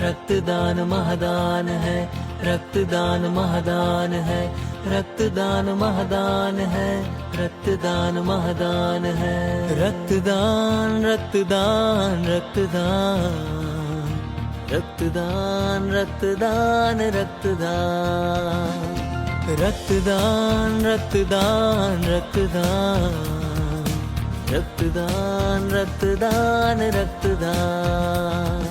रक्तदान महादान है, रक्तदान महादान है, रक्तदान महादान है, रक्तदान महादान है। रक्तदान रक्तदान रक्तदान रक्तदान रक्तदान रक्तदान रक्तदान रक्तदान रक्तदान रक्तदान रक्तदान रक्तदान।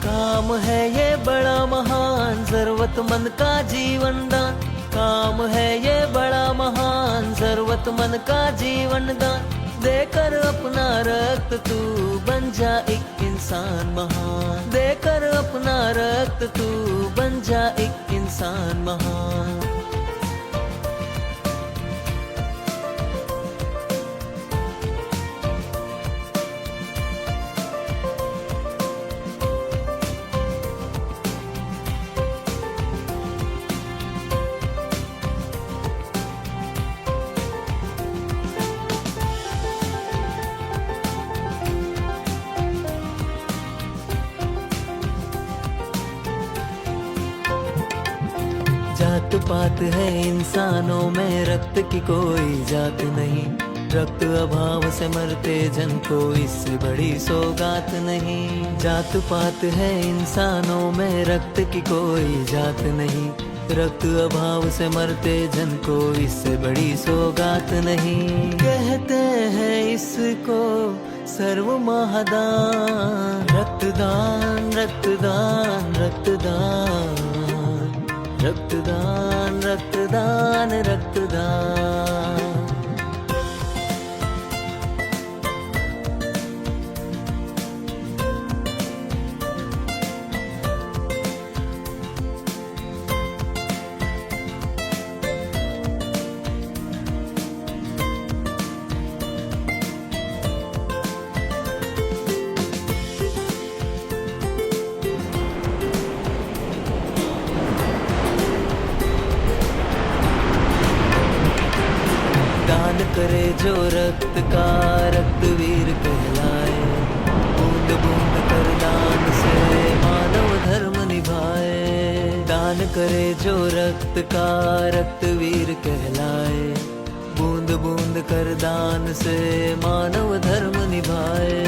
काम है ये बड़ा महान, जरूरतमंद का जीवन दान। काम है ये बड़ा महान, जरूरतमंद का जीवन दान। देकर अपना रक्त तू बन जा एक इंसान महान। देकर अपना रक्त तू बन जा एक इंसान महान। जात पात है इंसानों में, रक्त की कोई जात नहीं। रक्त अभाव से मरते जन को इससे बड़ी सौगात नहीं। जात पात है इंसानों में, रक्त की कोई जात नहीं। रक्त अभाव से मरते जन को इससे बड़ी सौगात नहीं। कहते हैं इसको सर्व महादान। रक्तदान रक्तदान रक्तदान रक्तदान रक्तदान रक्तदान। दान करे जो रक्त का, रक्तवीर कहलाए। बूंद बूंद कर दान से मानव धर्म निभाए। दान करे जो रक्त का, रक्तवीर कहलाए। बूंद बूंद कर दान से मानव धर्म निभाए।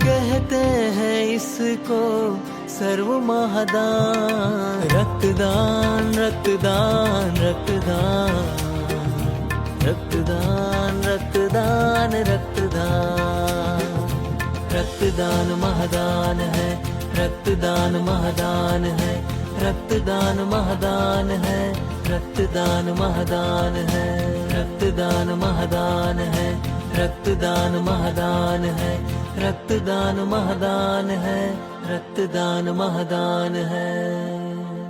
कहते हैं इसको सर्व महादान। रक्तदान रक्तदान रक्तदान रक्तदान रक्तदान रक्तदान। रक्तदान महादान है, रक्तदान महादान है, रक्तदान महादान है, रक्तदान महादान है, रक्तदान महादान है, रक्तदान महादान है, रक्तदान महादान है, रक्तदान महादान है।